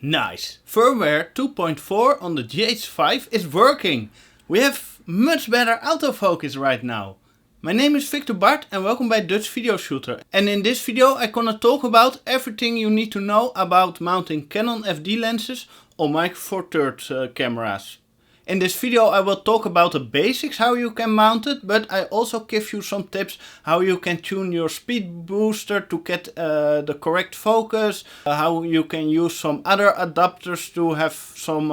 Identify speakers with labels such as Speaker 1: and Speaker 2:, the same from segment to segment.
Speaker 1: Nice! Firmware 2.4 on the GH5 is working! We have much better autofocus right now. My name is Victor Bart and welcome by Dutch Video Shooter. And in this video I'm gonna talk about everything you need to know about mounting Canon FD lenses on Micro Four Third cameras. In this video I will talk about the basics, how you can mount it, but I also give you some tips how you can tune your speed booster to get the correct focus, how you can use some other adapters to have some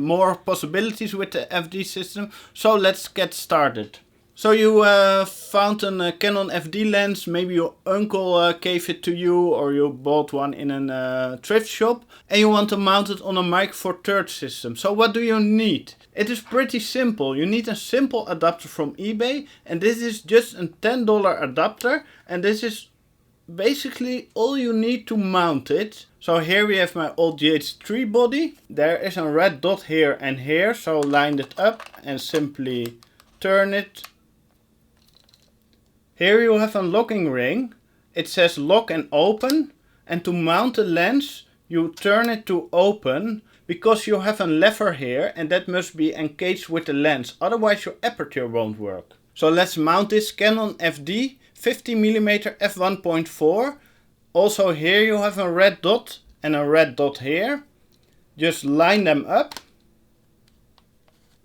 Speaker 1: more possibilities with the FD system. So let's get started. So you found a Canon FD lens, maybe your uncle gave it to you or you bought one in a thrift shop and you want to mount it on a Micro Four Third system. So what do you need? It is pretty simple. You need a simple adapter from eBay and this is just a $10 adapter and this is basically all you need to mount it. So here we have my old GH3 body. There is a red dot here and here, so line it up and simply turn it. Here you have a locking ring. It says lock and open, and to mount the lens you turn it to open because you have a lever here and that must be engaged with the lens, otherwise your aperture won't work. So let's mount this Canon FD 50mm f1.4. Also here you have a red dot and a red dot here. Just line them up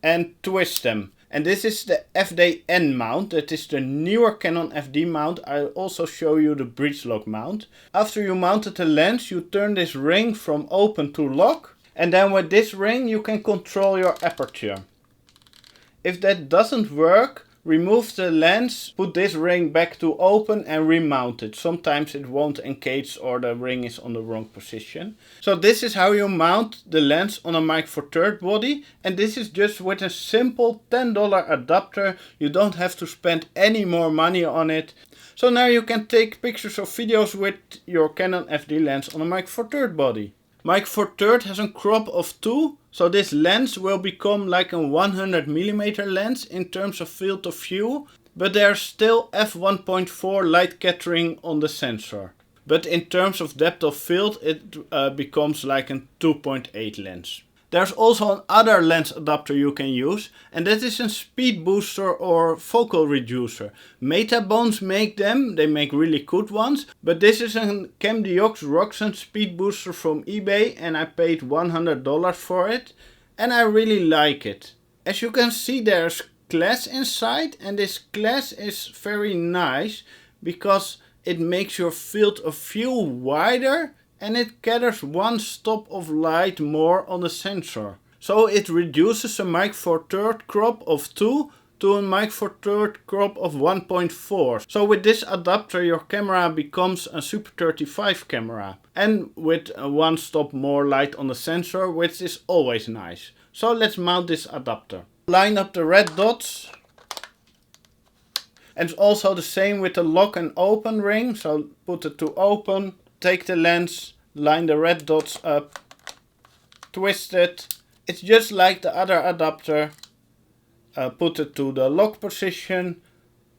Speaker 1: and twist them. And this is the FD-N mount, that is the newer Canon FD mount. I'll also show you the breachlock mount. After you mounted the lens, you turn this ring from open to lock. And then with this ring you can control your aperture. If that doesn't work, remove the lens, put this ring back to open and remount it. Sometimes it won't engage or the ring is on the wrong position. So this is how you mount the lens on a Micro Four Third body, and this is just with a simple $10 adapter. You don't have to spend any more money on it. So now you can take pictures or videos with your Canon FD lens on a Micro Four Third body. Micro Four Third has a crop of 2, so this lens will become like a 100mm lens in terms of field of view, but there's still f1.4 light scattering on the sensor. But in terms of depth of field it becomes like a 2.8 lens. There's also another lens adapter you can use, and that is a speed booster or focal reducer. Metabones make them, they make really good ones, but this is a Camdiox Roxanne speed booster from eBay and I paid $100 for it and I really like it. As you can see there's glass inside and this glass is very nice because it makes your field of view wider and it gathers one stop of light more on the sensor. So it reduces a Micro Four Third crop of 2 to a Micro Four Third crop of 1.4. So with this adapter your camera becomes a Super 35 camera. And with one stop more light on the sensor, which is always nice. So let's mount this adapter. Line up the red dots. And it's also the same with the lock and open ring. So put it to open. Take the lens, line the red dots up, twist it. It's just like the other adapter. Put it to the lock position,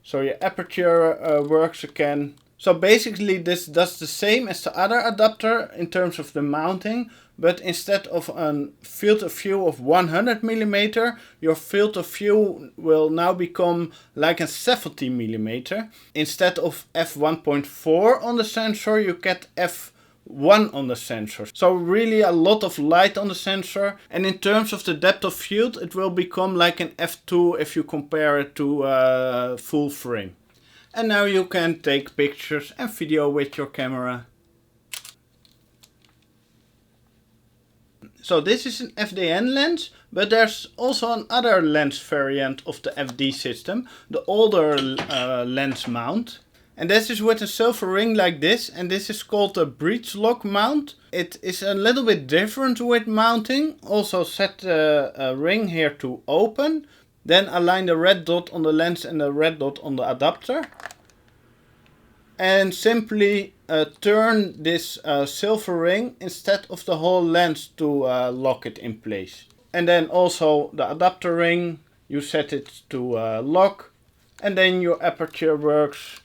Speaker 1: so your aperture works again. So basically this does the same as the other adapter in terms of the mounting, but instead of a field of view of 100mm, your field of view will now become like a 70mm. Instead of f1.4 on the sensor, you get f1 on the sensor. So really a lot of light on the sensor, and in terms of the depth of field, it will become like an f2 if you compare it to full frame. And now you can take pictures and video with your camera. So this is an FD-N lens, but there's also another lens variant of the FD system, the older lens mount. And this is with a silver ring like this, and this is called a breachlock mount. It is a little bit different with mounting. Also set the ring here to open. Then align the red dot on the lens and the red dot on the adapter. And simply turn this silver ring instead of the whole lens to lock it in place. And then also the adapter ring, you set it to lock. And then your aperture works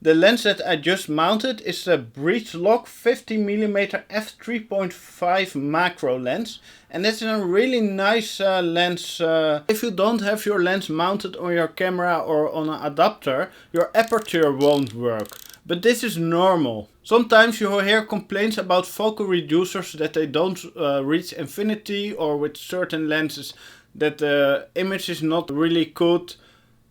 Speaker 1: The lens that I just mounted is the breachlock 50mm f3.5 macro lens, and that's a really nice lens. If you don't have your lens mounted on your camera or on an adapter, your aperture won't work. But this is normal. Sometimes you hear complaints about focal reducers that they don't reach infinity, or with certain lenses that the image is not really good.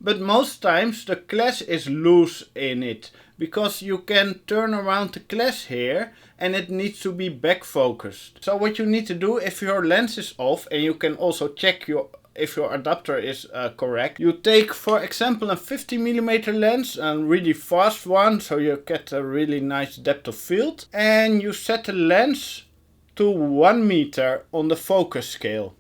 Speaker 1: But most times the glass is loose in it, because you can turn around the glass here and it needs to be back focused. So what you need to do, if your lens is off, and you can also check if your adapter is correct, you take for example a 50mm lens, a really fast one, so you get a really nice depth of field, and you set the lens to 1 meter on the focus scale.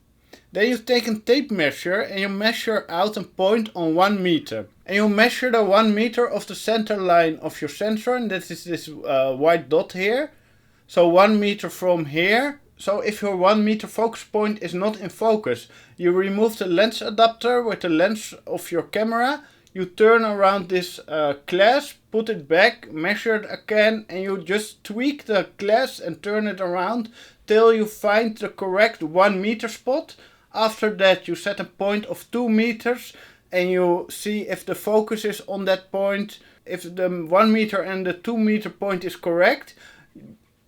Speaker 1: Then you take a tape measure and you measure out a point on 1 meter. And you measure the 1 meter of the center line of your sensor, and that is this white dot here. So 1 meter from here. So if your 1 meter focus point is not in focus, you remove the lens adapter with the lens of your camera. You turn around this glass, put it back, measure it again, and you just tweak the glass and turn it around till you find the correct 1 meter spot. After that you set a point of 2 meters and you see if the focus is on that point. If the 1 meter and the 2 meter point is correct,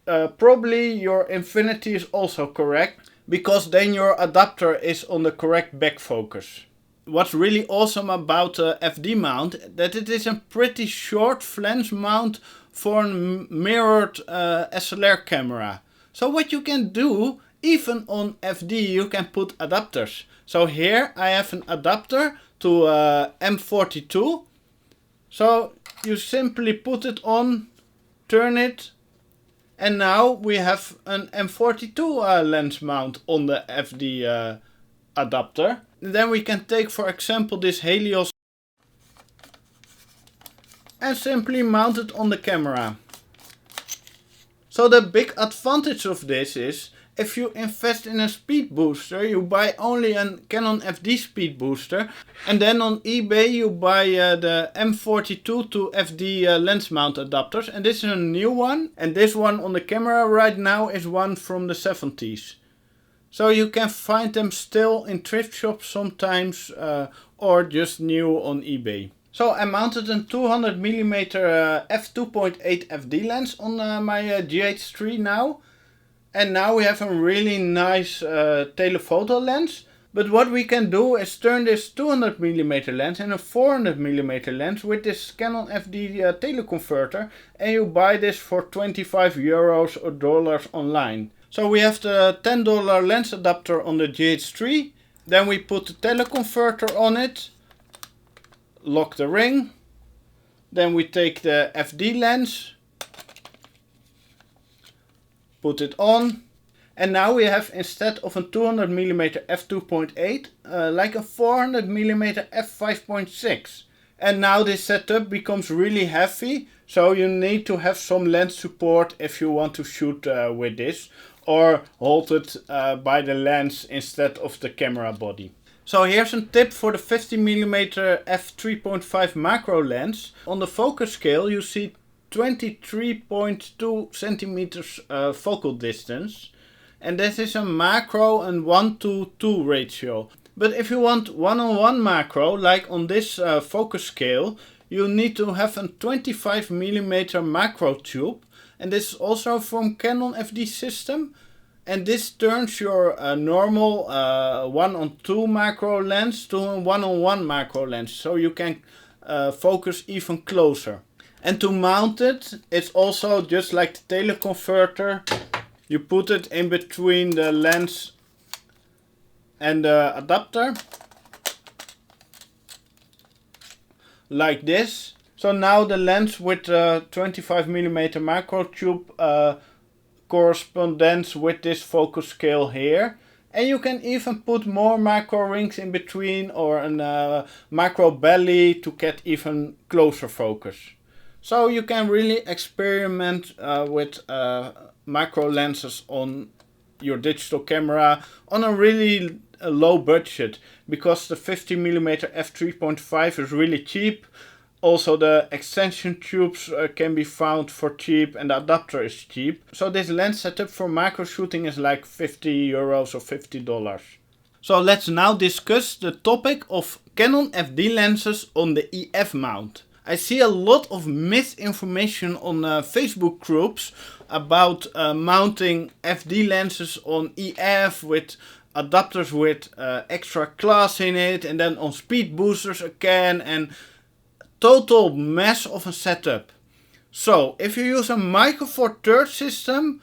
Speaker 1: probably your infinity is also correct, because then your adapter is on the correct back focus. What's really awesome about the FD mount, that it is a pretty short flange mount for a mirrored SLR camera. So what you can do, even on FD you can put adapters. So here I have an adapter to M42. So you simply put it on, turn it, and now we have an M42 lens mount on the FD adapter. And then we can take for example this Helios and simply mount it on the camera. So the big advantage of this is, if you invest in a speed booster, you buy only a Canon FD speed booster, and then on eBay you buy the M42 to FD lens mount adapters, and this is a new one, and this one on the camera right now is one from the 70s. So you can find them still in thrift shops sometimes, or just new on eBay. So I mounted a 200mm f2.8 FD lens on my GH3 now. And now we have a really nice telephoto lens. But what we can do is turn this 200mm lens in a 400mm lens with this Canon FD teleconverter. And you buy this for 25 euros or dollars online. So we have the $10 lens adapter on the GH3. Then we put the teleconverter on it. Lock the ring. Then we take the FD lens. Put it on, and now we have, instead of a 200mm f2.8, like a 400mm f5.6. And now this setup becomes really heavy, so you need to have some lens support if you want to shoot with this, or hold it by the lens instead of the camera body. So here's a tip for the 50mm f3.5 macro lens. On the focus scale you see 23.2 centimeters focal distance, and this is a macro and 1:2 ratio. But if you want 1:1 macro, like on this focus scale, you need to have a 25mm macro tube, and this is also from Canon FD system, and this turns your normal 1:2 macro lens to a 1:1 macro lens, so you can focus even closer. And to mount it, it's also just like the teleconverter. You put it in between the lens and the adapter. Like this. So now the lens with the 25mm macro tube corresponds with this focus scale here. And you can even put more macro rings in between, or a macro belly to get even closer focus. So you can really experiment with macro lenses on your digital camera on a really low budget, because the 50mm f3.5 is really cheap. Also the extension tubes can be found for cheap and the adapter is cheap. So this lens setup for micro shooting is like €50 or $50. So let's now discuss the topic of Canon FD lenses on the EF mount. I see a lot of misinformation on Facebook groups about mounting FD lenses on EF with adapters with extra class in it, and then on speed boosters again, and total mess of a setup. So if you use a Micro Fourthird system,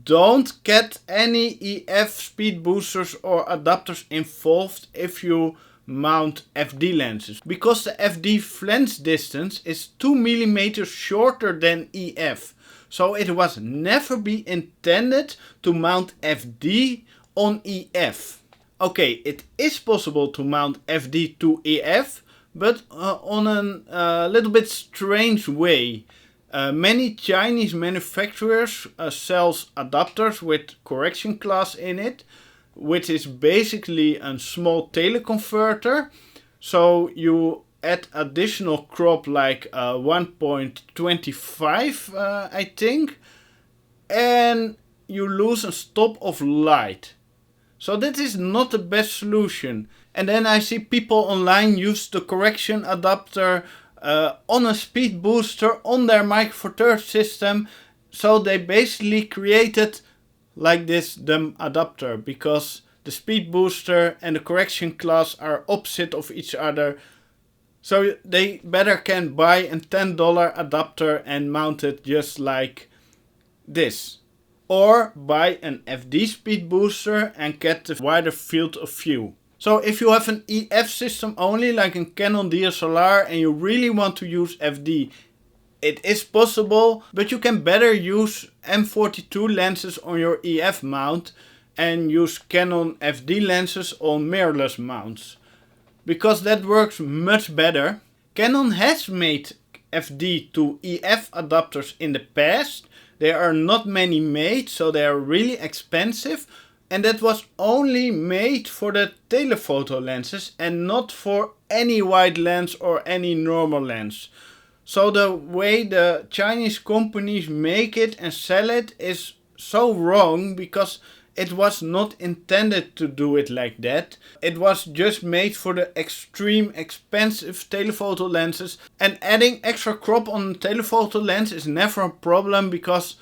Speaker 1: don't get any EF speed boosters or adapters involved if you mount FD lenses, because the FD flange distance is 2 mm shorter than EF. So it was never be intended to mount FD on EF. Okay, it is possible to mount FD to EF, but on a little bit strange way. Many Chinese manufacturers sells adapters with correction class in it, which is basically a small teleconverter. So you add additional crop like 1.25 I think, and you lose a stop of light. So that is not the best solution. And then I see people online use the correction adapter on a speed booster on their Micro Fourthird system. So they basically created like this dumb adapter, because the speed booster and the correction class are opposite of each other. So they better can buy a $10 adapter and mount it just like this. Or buy an FD speed booster and get the wider field of view. So if you have an EF system only, like a Canon DSLR, and you really want to use FD, it is possible, but you can better use M43 lenses on your EF mount and use Canon FD lenses on mirrorless mounts, because that works much better. Canon has made FD to EF adapters in the past. There are not many made, so they are really expensive, and that was only made for the telephoto lenses and not for any wide lens or any normal lens. So the way the Chinese companies make it and sell it is so wrong, because it was not intended to do it like that. It was just made for the extreme expensive telephoto lenses, and adding extra crop on the telephoto lens is never a problem, because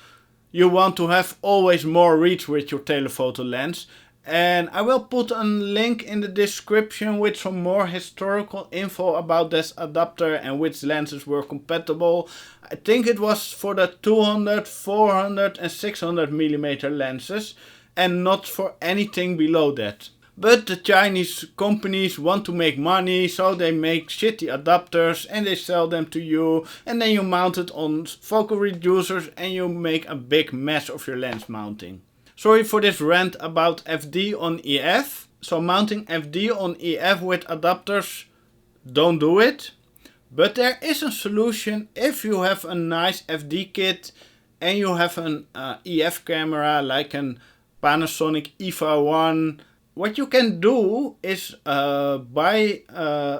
Speaker 1: you want to have always more reach with your telephoto lens. And I will put a link in the description with some more historical info about this adapter and which lenses were compatible. I think it was for the 200, 400 and 600 mm lenses, and not for anything below that. But the Chinese companies want to make money, so they make shitty adapters and they sell them to you, and then you mount it on focal reducers and you make a big mess of your lens mounting. Sorry for this rant about FD on EF. So mounting FD on EF with adapters, don't do it. But there is a solution if you have a nice FD kit and you have an EF camera like an Panasonic EVA 1. What you can do is buy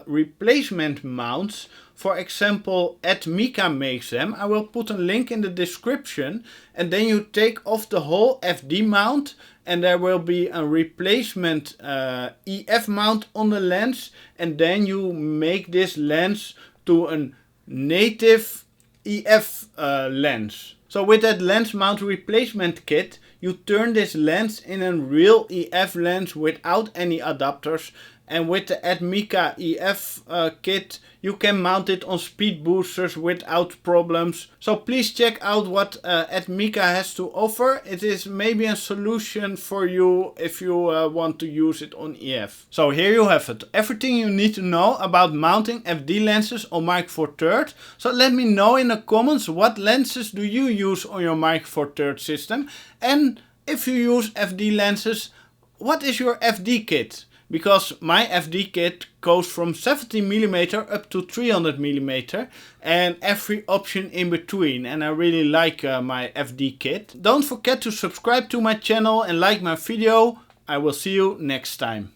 Speaker 1: replacement mounts. For example, EDMIKA makes them. I will put a link in the description, and then you take off the whole FD mount and there will be a replacement EF mount on the lens, and then you make this lens to a native EF lens. So with that lens mount replacement kit, you turn this lens in a real EF lens without any adapters, and with the EDMIKA EF kit you can mount it on speed boosters without problems. So please check out what EDMIKA has to offer. It is maybe a solution for you if you want to use it on EF. So here you have it, everything you need to know about mounting FD lenses on Micro Fourthird. So let me know in the comments, what lenses do you use on your Micro Fourthird system, and if you use FD lenses, what is your FD kit? Because my FD kit goes from 70mm up to 300mm and every option in between, and I really like my FD kit. Don't forget to subscribe to my channel and like my video. I will see you next time.